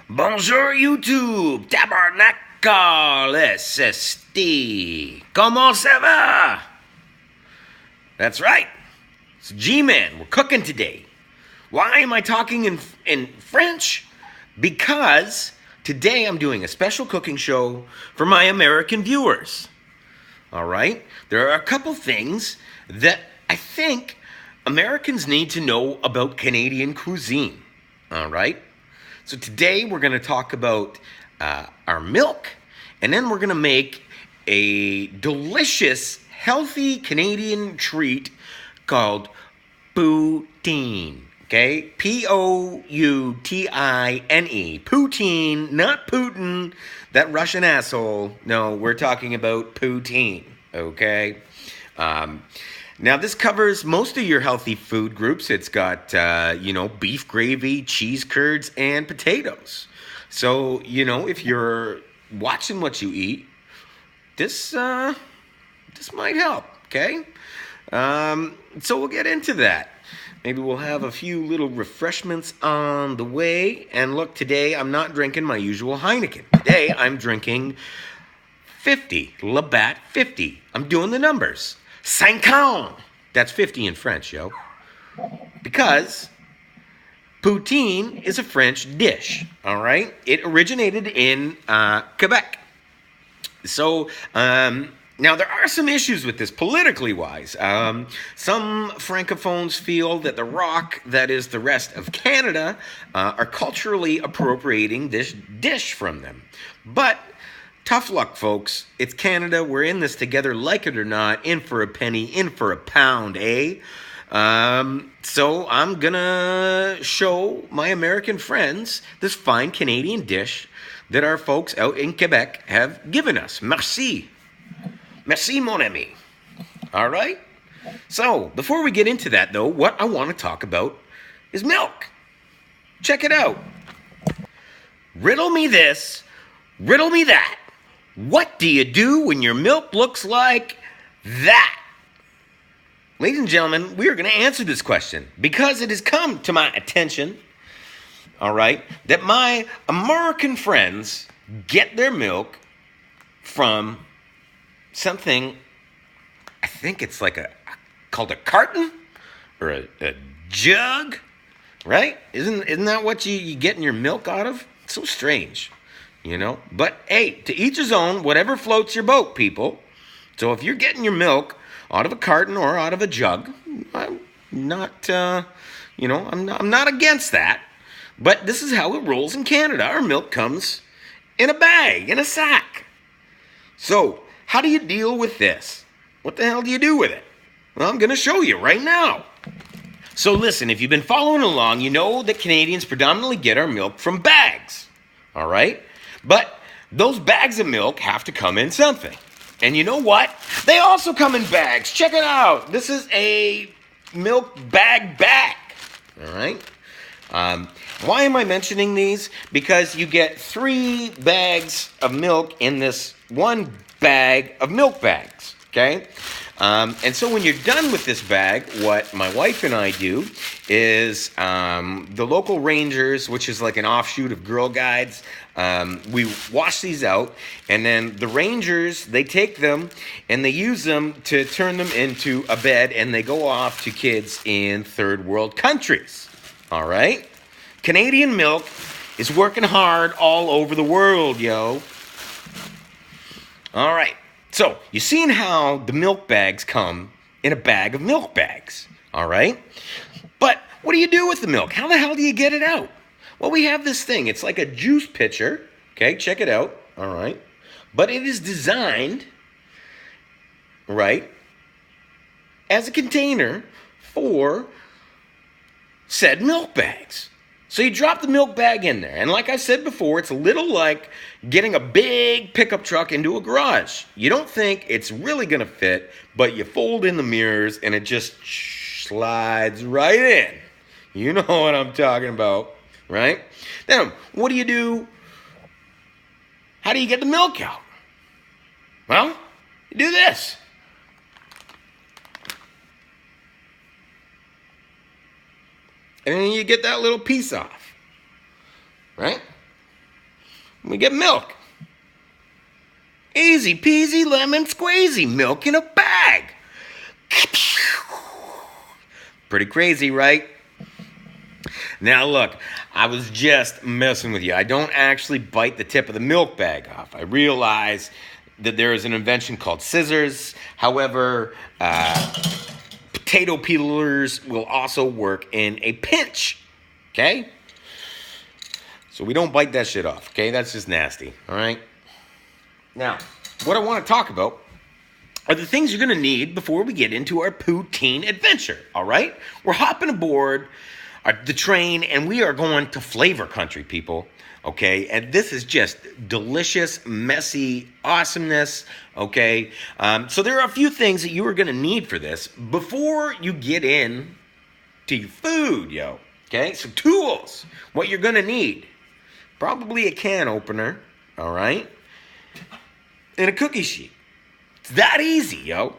Bonjour YouTube, tabernacle SSD. Comment ça va? That's right. It's G-Man. We're cooking today. Why am I talking in French? Because today I'm doing a special cooking show for my American viewers. All right? There are a couple things that I think Americans need to know about Canadian cuisine. All right? So today we're going to talk about our milk, and then we're going to make a delicious, healthy Canadian treat called poutine. Okay? Poutine. Poutine, not Putin, that Russian asshole. No, we're talking about poutine. Okay? Now, this covers most of your healthy food groups. It's got, beef gravy, cheese curds, and potatoes. So, if you're watching what you eat, this might help, okay? So we'll get into that. Maybe we'll have a few little refreshments on the way. And look, today I'm not drinking my usual Heineken. Today I'm drinking 50, Labatt 50. I'm doing the numbers. 50. That's 50 in French, yo. Because poutine is a French dish, all right? It originated in Quebec. So, now there are some issues with this politically wise. Some francophones feel that the rock, that is the rest of Canada, are culturally appropriating this dish from them. But tough luck, folks. It's Canada. We're in this together, like it or not. In for a penny, in for a pound, eh? So I'm gonna show my American friends this fine Canadian dish that our folks out in Quebec have given us. Merci. Merci, mon ami. All right? So, before we get into that, though, what I want to talk about is milk. Check it out. Riddle me this, riddle me that. What do you do when your milk looks like that? Ladies and gentlemen, we are going to answer this question because it has come to my attention, all right, that my American friends get their milk from something, I think it's like called a carton or a jug, right? Isn't that what you getting your milk out of? It's so strange. But hey, to each his own, whatever floats your boat, people. So if you're getting your milk out of a carton or out of a jug, I'm not, I'm not against that. But this is how it rolls in Canada. Our milk comes in a bag, in a sack. So how do you deal with this? What the hell do you do with it? Well, I'm going to show you right now. So listen, if you've been following along, you know that Canadians predominantly get our milk from bags. All right? But those bags of milk have to come in something. And you know what? They also come in bags. Check it out. This is a milk bag. All right? Why am I mentioning these? Because you get 3 bags of milk in this one bag of milk bags. Okay? And so when you're done with this bag, what my wife and I do is the local Rangers, which is like an offshoot of Girl Guides, we wash these out, and then the Rangers, they take them and they use them to turn them into a bed, and they go off to kids in third world countries. All right? Canadian milk is working hard all over the world, yo. All right. So, you've seen how the milk bags come in a bag of milk bags, all right? But what do you do with the milk? How the hell do you get it out? Well, we have this thing. It's like a juice pitcher, okay? Check it out, all right? But it is designed, right, as a container for said milk bags. So you drop the milk bag in there. And like I said before, it's a little like getting a big pickup truck into a garage. You don't think it's really going to fit, but you fold in the mirrors and it just slides right in. You know what I'm talking about, right? Then what do you do? How do you get the milk out? Well, you do this. And then you get that little piece off, right? We get milk. Easy peasy lemon squeezy, milk in a bag. Pretty crazy, right? Now look, I was just messing with you. I don't actually bite the tip of the milk bag off. I realize that there is an invention called scissors. However, potato peelers will also work in a pinch, okay? So we don't bite that shit off, okay? That's just nasty, all right? Now, what I want to talk about are the things you're going to need before we get into our poutine adventure, all right? We're hopping aboard the train, and we are going to flavor country, people, okay? And this is just delicious, messy awesomeness, okay? So there are a few things that you are going to need for this before you get in to your food, yo, okay? So tools, what you're going to need. Probably a can opener, all right? And a cookie sheet. It's that easy, yo.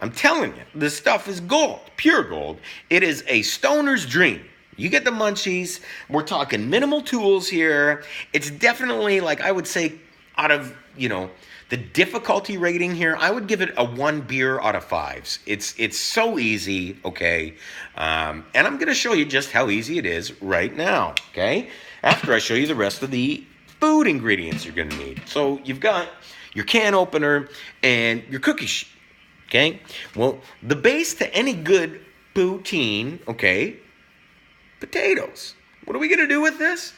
I'm telling you, this stuff is gold, pure gold. It is a stoner's dream. You get the munchies. We're talking minimal tools here. It's definitely, like, I would say, out of, the difficulty rating here, I would give it a 1 beer out of 5s. It's so easy, okay? And I'm going to show you just how easy it is right now, okay? After I show you the rest of the food ingredients you're going to need. So you've got your can opener and your cookie sheet, okay? Well, the base to any good poutine, okay, potatoes. What are we going to do with this?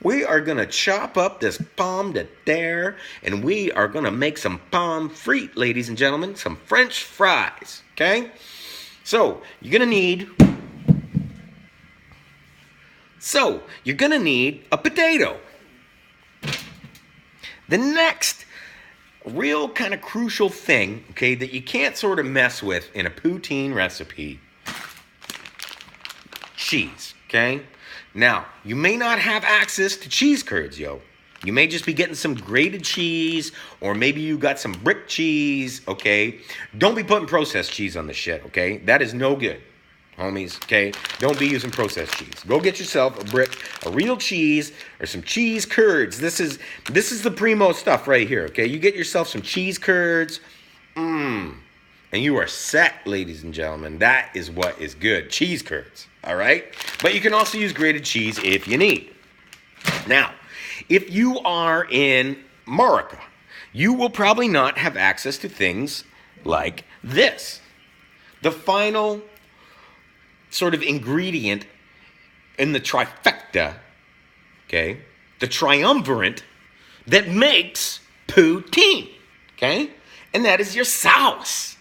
We are going to chop up this pomme de terre, and we are going to make some pommes frites, ladies and gentlemen, some French fries, okay? So, you're going to need a potato. The next real kind of crucial thing, okay, that you can't sort of mess with in a poutine recipe, cheese, okay? Now, you may not have access to cheese curds, yo. You may just be getting some grated cheese, or maybe you got some brick cheese, okay? Don't be putting processed cheese on the shit, okay? That is no good, homies, okay? Don't be using processed cheese. Go get yourself a real cheese, or some cheese curds. This is the primo stuff right here, okay? You get yourself some cheese curds, and you are set, ladies and gentlemen. That is what is good, cheese curds. All right? But you can also use grated cheese if you need. Now, if you are in America, you will probably not have access to things like this. The final sort of ingredient in the trifecta, okay? The triumvirate that makes poutine, okay? And that is your sauce.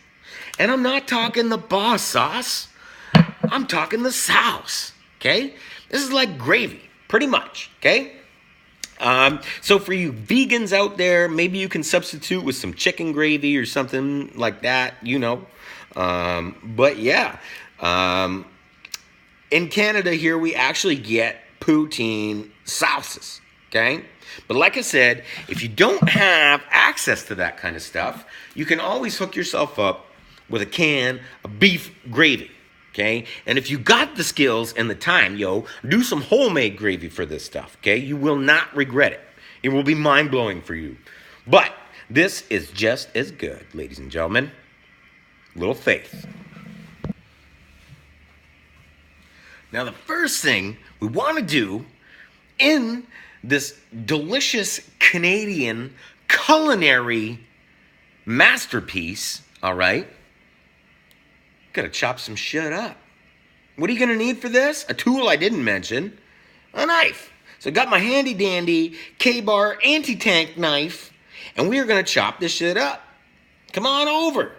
And I'm not talking the boss sauce. I'm talking the sauce, okay? This is like gravy, pretty much, okay? So for you vegans out there, maybe you can substitute with some chicken gravy or something like that, But yeah, in Canada here, we actually get poutine sauces, okay? But like I said, if you don't have access to that kind of stuff, you can always hook yourself up with a can of beef gravy. Okay, and if you got the skills and the time, yo, do some homemade gravy for this stuff, okay? You will not regret it. It will be mind-blowing for you. But this is just as good, ladies and gentlemen. Little faith. Now, the first thing we want to do in this delicious Canadian culinary masterpiece, all right, gotta chop some shit up. What are you gonna need for this? A tool I didn't mention, a knife. So I got my handy dandy K-Bar anti-tank knife, and we are gonna chop this shit up. Come on over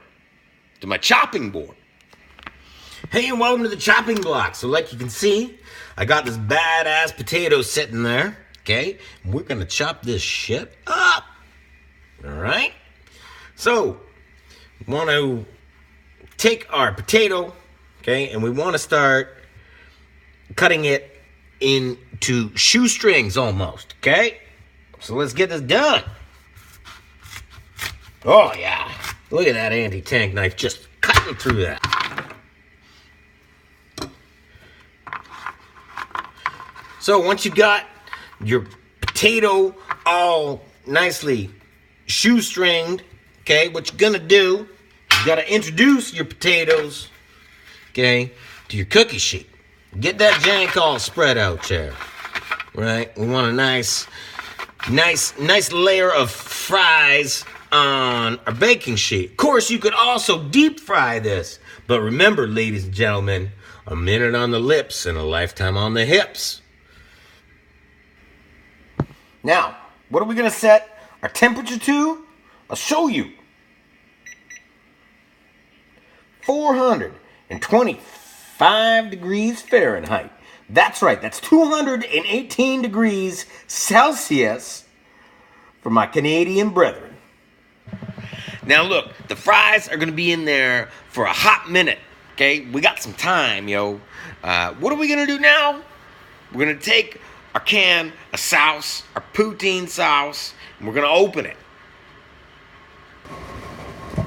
to my chopping board. Hey, and welcome to the chopping block. So like you can see, I got this badass potato sitting there, okay? And we're gonna chop this shit up, all right? So, we want to take our potato, okay, and we want to start cutting it into shoestrings almost, okay? So let's get this done. Oh, yeah. Look at that anti-tank knife just cutting through that. So once you got your potato all nicely shoestringed. Okay, what you're gonna do, you gotta introduce your potatoes, okay, to your cookie sheet. Get that jank all spread out there, right? We want a nice layer of fries on our baking sheet. Of course, you could also deep fry this, but remember, ladies and gentlemen, a minute on the lips and a lifetime on the hips. Now, what are we gonna set our temperature to? I'll show you. 425 degrees Fahrenheit. That's right, that's 218 degrees Celsius for my Canadian brethren. Now look, the fries are gonna be in there for a hot minute, okay? We got some time, yo. What are we gonna do now? We're gonna take our can of sauce, our poutine sauce, and we're gonna open it.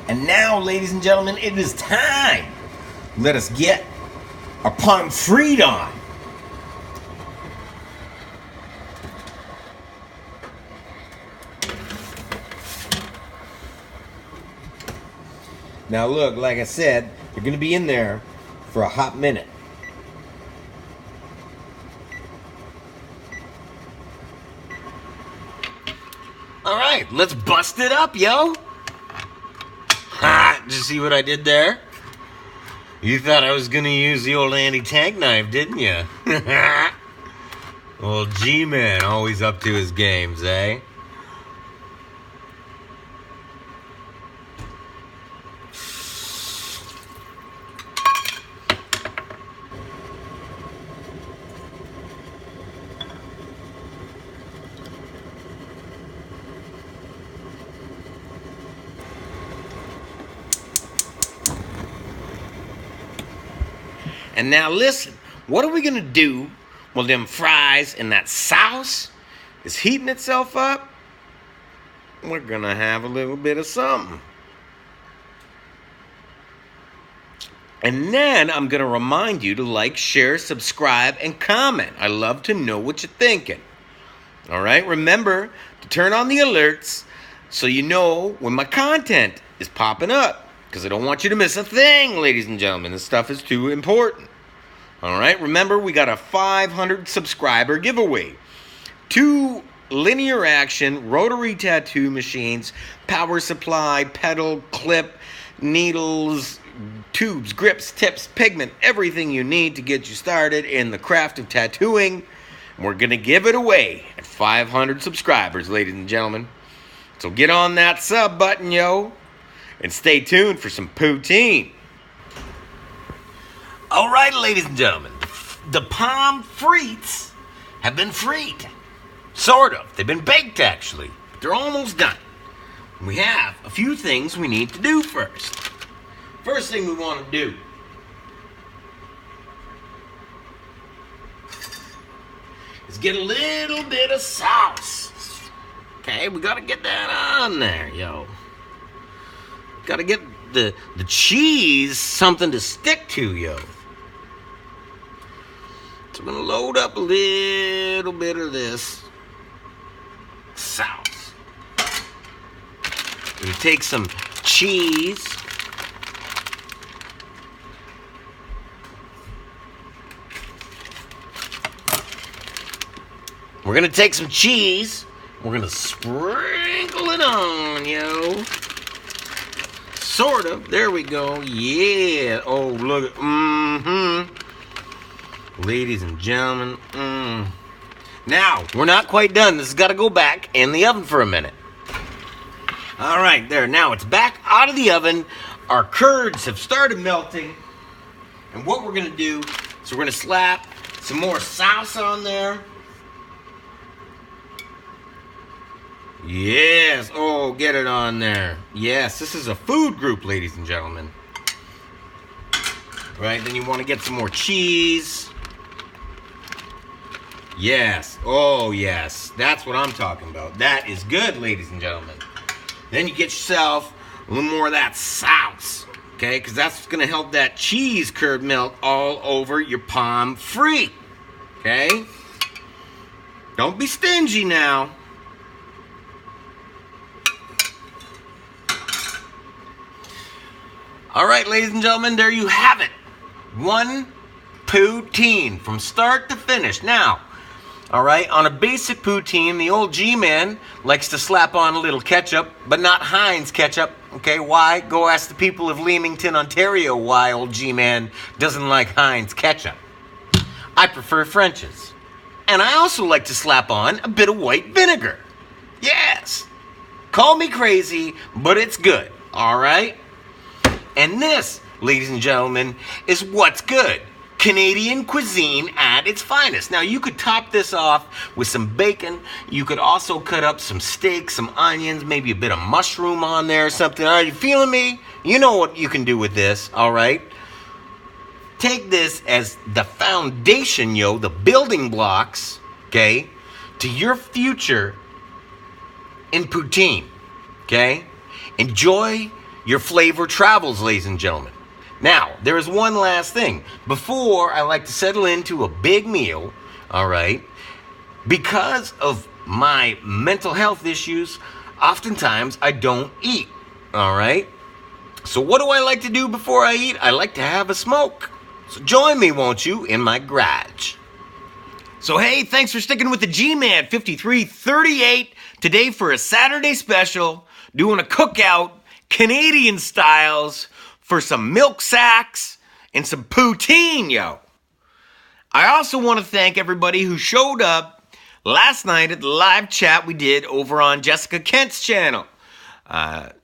And now, ladies and gentlemen, it is time. Let us get our pommes frites on. Now look, like I said, you're gonna be in there for a hot minute. All right, let's bust it up, yo. Ha! Did you see what I did there? You thought I was gonna use the old anti-tank knife, didn't you? Old G-Man, always up to his games, eh? And now listen, what are we gonna do while them fries and that sauce is heating itself up? We're gonna have a little bit of something. And then I'm gonna remind you to like, share, subscribe, and comment. I love to know what you're thinking. All right, remember to turn on the alerts so you know when my content is popping up. Because I don't want you to miss a thing, ladies and gentlemen. This stuff is too important. All right, remember, we got a 500 subscriber giveaway. 2 linear action rotary tattoo machines, power supply, pedal, clip, needles, tubes, grips, tips, pigment, everything you need to get you started in the craft of tattooing. We're going to give it away at 500 subscribers, ladies and gentlemen. So get on that sub button, yo. And stay tuned for some poutine. All right, ladies and gentlemen, the pommes frites have been fried. Sort of. They've been baked, actually. But they're almost done. We have a few things we need to do first. First thing we want to do is get a little bit of sauce. Okay, we got to get that on there, yo. Got to get the cheese something to stick to, yo. So I'm going to load up a little bit of this sauce. We're going to take some cheese. We're going to take some cheese. We're going to sprinkle it on, yo. Sort of. There we go. Yeah. Oh, look. Ladies and gentlemen. Now, we're not quite done. This has got to go back in the oven for a minute. All right, there. Now, it's back out of the oven. Our curds have started melting. And what we're going to do is we're going to slap some more sauce on there. Yes. Oh, get it on there. Yes, this is a food group, ladies and gentlemen. Right, then you want to get some more cheese. Yes. Oh, yes. That's what I'm talking about. That is good, ladies and gentlemen. Then you get yourself a little more of that sauce. Okay, because that's going to help that cheese curd melt all over your pommes frites. Okay? Don't be stingy now. All right, ladies and gentlemen, there you have it. One poutine from start to finish. Now, all right, on a basic poutine, the old G-man likes to slap on a little ketchup, but not Heinz ketchup. Okay, why? Go ask the people of Leamington, Ontario why old G-man doesn't like Heinz ketchup. I prefer French's. And I also like to slap on a bit of white vinegar. Yes. Call me crazy, but it's good, all right? And this, ladies and gentlemen, is what's good. Canadian cuisine at its finest. Now, you could top this off with some bacon. You could also cut up some steak, some onions, maybe a bit of mushroom on there or something. Are you feeling me? You know what you can do with this, all right? Take this as the foundation, the building blocks, okay, to your future in poutine, okay? Enjoy your flavor travels, ladies and gentlemen. Now, there is one last thing. Before I like to settle into a big meal, all right, because of my mental health issues, oftentimes I don't eat, all right? So what do I like to do before I eat? I like to have a smoke. So join me, won't you, in my garage. So hey, thanks for sticking with the G-Man 5338 today for a Saturday special, doing a cookout, Canadian styles, for some milk sacks and some poutine, yo. I also want to thank everybody who showed up last night at the live chat we did over on Jessica Kent's channel.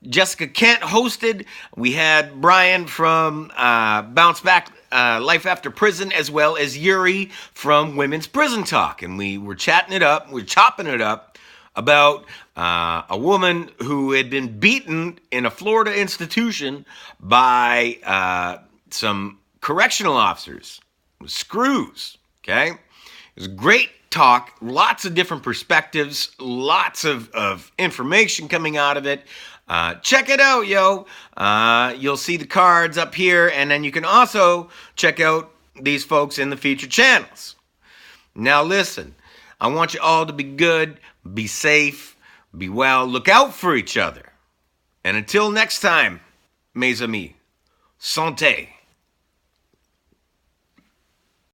Jessica Kent hosted. We had Brian from Bounce Back Life After Prison, as well as Yuri from Women's Prison Talk. And we were chopping it up about a woman who had been beaten in a Florida institution by some correctional officers. It was screws, okay? It was great talk, lots of different perspectives, lots of information coming out of it. Check it out, yo. You'll see the cards up here, and then you can also check out these folks in the featured channels. Now listen, I want you all to be good, be safe, be well, look out for each other. And until next time, mes amis, santé.